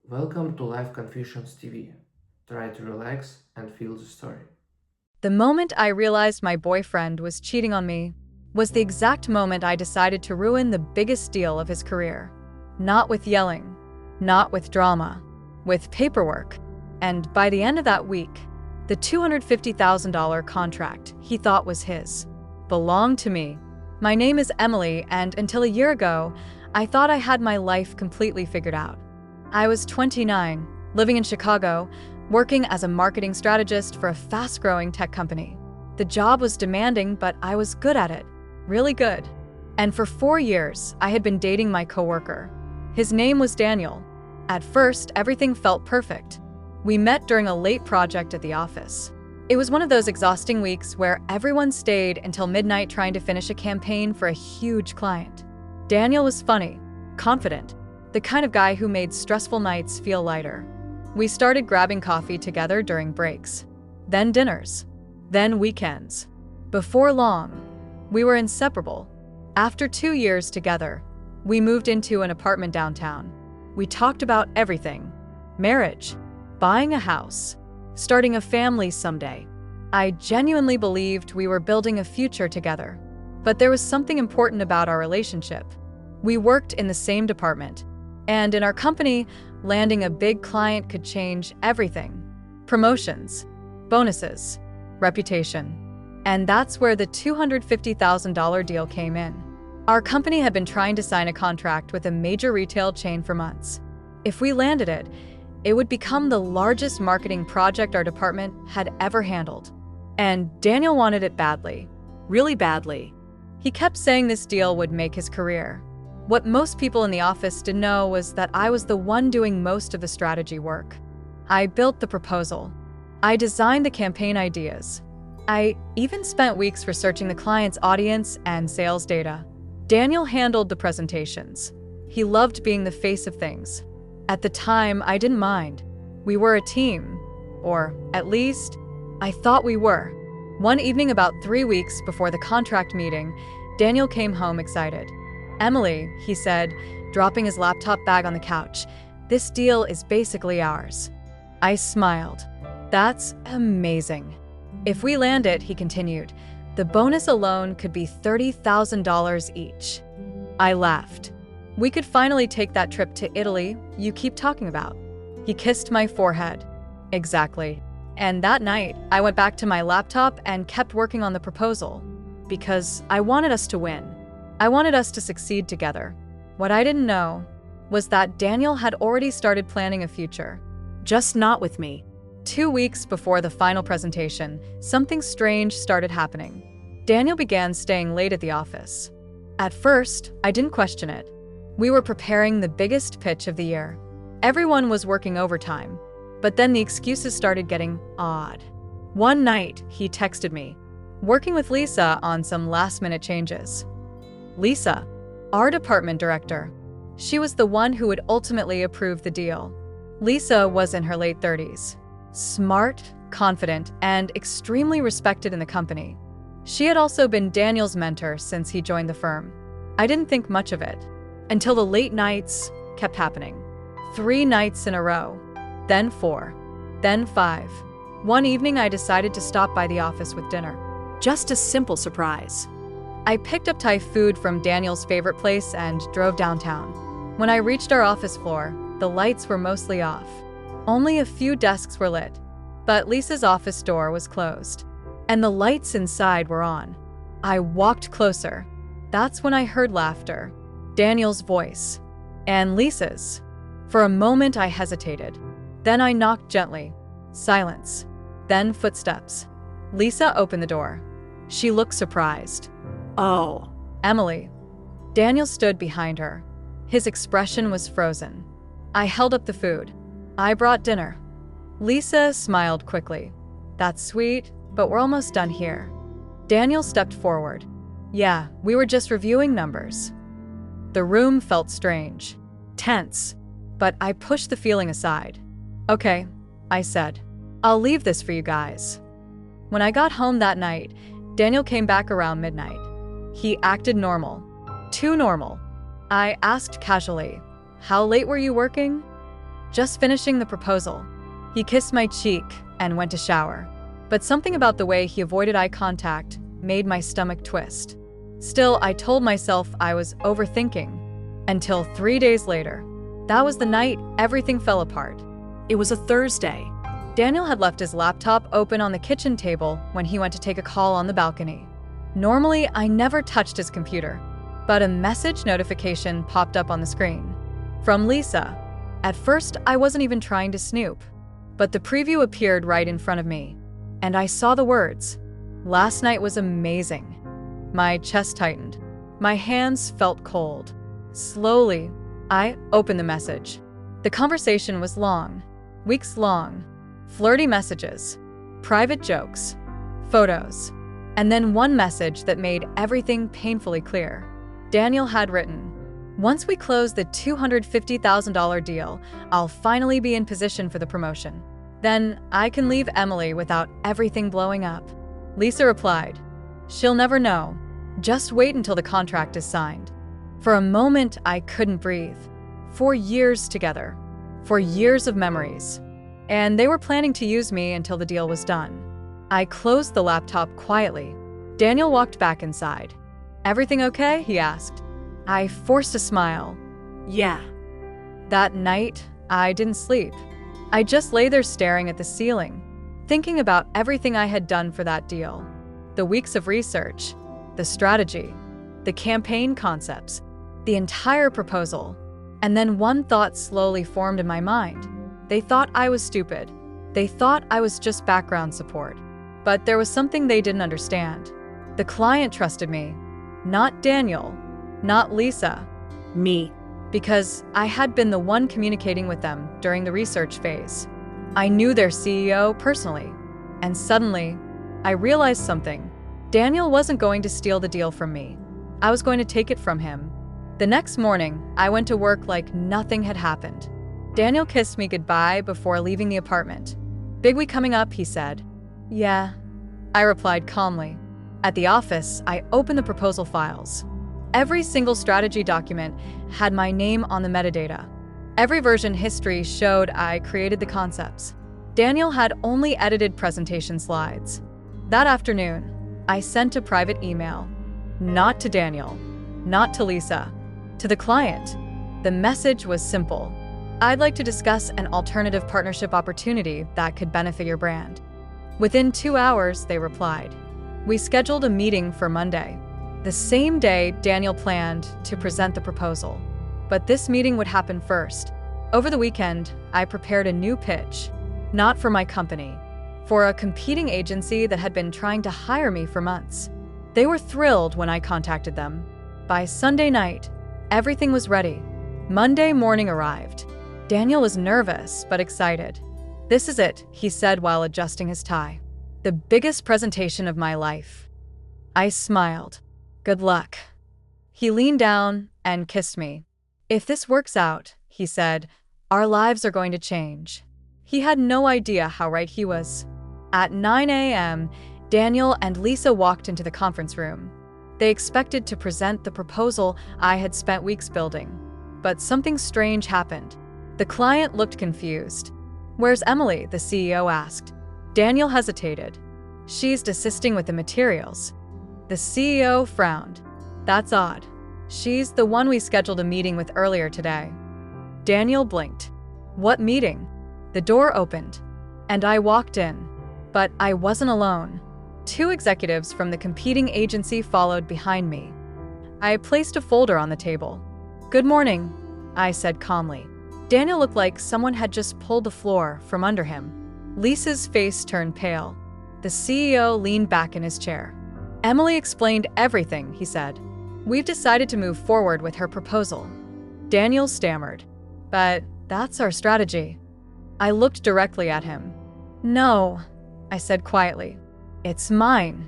Welcome to Life Confusions TV. Try to relax and feel the story. The moment I realized my boyfriend was cheating on me was the exact moment I decided to ruin the biggest deal of his career. Not with yelling, not with drama, with paperwork. And by the end of that week, the $250,000 contract he thought was his belonged to me. My name is Emily, and until a year ago, I thought I had my life completely figured out. I was 29, living in Chicago, working as a marketing strategist for a fast-growing tech company. The job was demanding, but I was good at it. Really good. And for 4 years, I had been dating my coworker. His name was Daniel. At first, everything felt perfect. We met during a late project at the office. It was one of those exhausting weeks where everyone stayed until midnight trying to finish a campaign for a huge client. Daniel was funny, confident, the kind of guy who made stressful nights feel lighter. We started grabbing coffee together during breaks, then dinners, then weekends. Before long, we were inseparable. After 2 years together, we moved into an apartment downtown. We talked about everything: marriage, buying a house, starting a family someday. I genuinely believed we were building a future together. But there was something important about our relationship. We worked in the same department, and in our company, landing a big client could change everything. Promotions, bonuses, reputation. And that's where the $250,000 deal came in. Our company had been trying to sign a contract with a major retail chain for months. If we landed it, it would become the largest marketing project our department had ever handled. And Daniel wanted it badly, really badly. He kept saying this deal would make his career. What most people in the office didn't know was that I was the one doing most of the strategy work. I built the proposal. I designed the campaign ideas. I even spent weeks researching the client's audience and sales data. Daniel handled the presentations. He loved being the face of things. At the time, I didn't mind. We were a team, or at least, I thought we were. One evening about 3 weeks before the contract meeting, Daniel came home excited. "Emily," he said, dropping his laptop bag on the couch, "this deal is basically ours." I smiled. "That's amazing." "If we land it," he continued, "the bonus alone could be $30,000 each." I laughed. "We could finally take that trip to Italy you keep talking about." He kissed my forehead. "Exactly." And that night, I went back to my laptop and kept working on the proposal, because I wanted us to win. I wanted us to succeed together. What I didn't know was that Daniel had already started planning a future, just not with me. 2 weeks before the final presentation, something strange started happening. Daniel began staying late at the office. At first, I didn't question it. We were preparing the biggest pitch of the year. Everyone was working overtime, but then the excuses started getting odd. One night, he texted me, "Working with Lisa on some last-minute changes." Lisa, our department director. She was the one who would ultimately approve the deal. Lisa was in her late 30s, smart, confident, and extremely respected in the company. She had also been Daniel's mentor since he joined the firm. I didn't think much of it, until the late nights kept happening. 3 nights in a row, then 4, then 5. One evening I decided to stop by the office with dinner. Just a simple surprise. I picked up Thai food from Daniel's favorite place and drove downtown. When I reached our office floor, the lights were mostly off. Only a few desks were lit, but Lisa's office door was closed, and the lights inside were on. I walked closer. That's when I heard laughter, Daniel's voice, and Lisa's. For a moment I hesitated. Then I knocked gently. Silence. Then footsteps. Lisa opened the door. She looked surprised. "Oh, Emily." Daniel stood behind her. His expression was frozen. I held up the food. "I brought dinner." Lisa smiled quickly. "That's sweet, but we're almost done here." Daniel stepped forward. "Yeah, we were just reviewing numbers." The room felt strange, tense, but I pushed the feeling aside. "Okay," I said. "I'll leave this for you guys." When I got home that night, Daniel came back around midnight. He acted normal. Too normal. I asked casually, "How late were you working?" just finishing the proposal. He kissed my cheek and went to shower. But something about the way he avoided eye contact made my stomach twist. Still, I told myself I was overthinking. Until 3 days later. That was the night everything fell apart. It was a Thursday. Daniel had left his laptop open on the kitchen table when he went to take a call on the balcony. Normally, I never touched his computer, but a message notification popped up on the screen. From Lisa. At first, I wasn't even trying to snoop, but the preview appeared right in front of me, and I saw the words. Last night was amazing. My chest tightened. My hands felt cold. Slowly, I opened the message. The conversation was long, weeks long, flirty messages, private jokes, photos, and then one message that made everything painfully clear. Daniel had written, "Once we close the $250,000 deal, I'll finally be in position for the promotion. Then I can leave Emily without everything blowing up." Lisa replied, "She'll never know. Just wait until the contract is signed." For a moment, I couldn't breathe. 4 years together. 4 years of memories. And they were planning to use me until the deal was done. I closed the laptop quietly. Daniel walked back inside. "Everything okay?" he asked. I forced a smile. Yeah. That night, I didn't sleep. I just lay there staring at the ceiling, thinking about everything I had done for that deal. The weeks of research, the strategy, the campaign concepts, the entire proposal. And then one thought slowly formed in my mind. They thought I was stupid. They thought I was just background support. But there was something they didn't understand. The client trusted me. Not Daniel. Not Lisa. Me. Because I had been the one communicating with them during the research phase. I knew their CEO personally. And suddenly, I realized something. Daniel wasn't going to steal the deal from me. I was going to take it from him. The next morning, I went to work like nothing had happened. Daniel kissed me goodbye before leaving the apartment. "Big week coming up," he said. "Yeah," I replied calmly. At the office, I opened the proposal files. Every single strategy document had my name on the metadata. Every version history showed I created the concepts. Daniel had only edited presentation slides. That afternoon, I sent a private email. Not to Daniel, not to Lisa, to the client. The message was simple. "I'd like to discuss an alternative partnership opportunity that could benefit your brand." Within 2 hours, they replied. We scheduled a meeting for Monday. The same day, Daniel planned to present the proposal. But this meeting would happen first. Over the weekend, I prepared a new pitch. Not for my company, for a competing agency that had been trying to hire me for months. They were thrilled when I contacted them. By Sunday night, everything was ready. Monday morning arrived. Daniel was nervous but excited. "This is it," he said while adjusting his tie. "The biggest presentation of my life." I smiled. "Good luck." He leaned down and kissed me. "If this works out," he said, "our lives are going to change." He had no idea how right he was. At 9 a.m., Daniel and Lisa walked into the conference room. They expected to present the proposal I had spent weeks building. But something strange happened. The client looked confused. "Where's Emily?" the CEO asked. Daniel hesitated. "She's assisting with the materials." The CEO frowned. "That's odd. She's the one we scheduled a meeting with earlier today." Daniel blinked. "What meeting?" The door opened, and I walked in. But I wasn't alone. 2 executives from the competing agency followed behind me. I placed a folder on the table. "Good morning," I said calmly. Daniel looked like someone had just pulled the floor from under him. Lisa's face turned pale. The CEO leaned back in his chair. "Emily explained everything," he said. "We've decided to move forward with her proposal." Daniel stammered. "But that's our strategy." I looked directly at him. "No," I said quietly. "It's mine."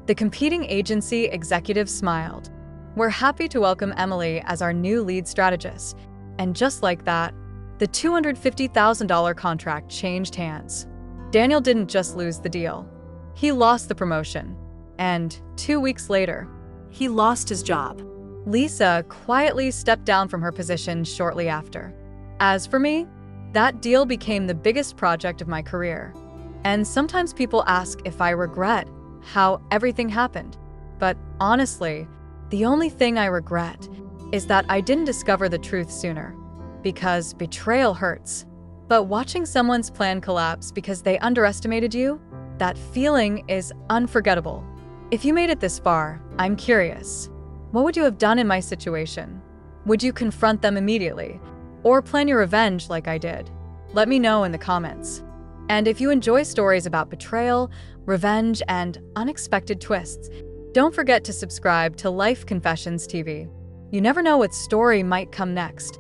The competing agency executive smiled. "We're happy to welcome Emily as our new lead strategist." And just like that, the $250,000 contract changed hands. Daniel didn't just lose the deal. He lost the promotion. And 2 weeks later, He lost his job. Lisa quietly stepped down from her position shortly after. As for me, That deal became the biggest project of my career. And sometimes people ask if I regret how everything happened. But honestly, the only thing I regret is that I didn't discover the truth sooner. Because betrayal hurts. But watching someone's plan collapse because they underestimated you, that feeling is unforgettable. If you made it this far, I'm curious. What would you have done in my situation? Would you confront them immediately? Or plan your revenge like I did? Let me know in the comments. And if you enjoy stories about betrayal, revenge, and unexpected twists, don't forget to subscribe to Life Confessions TV. You never know what story might come next.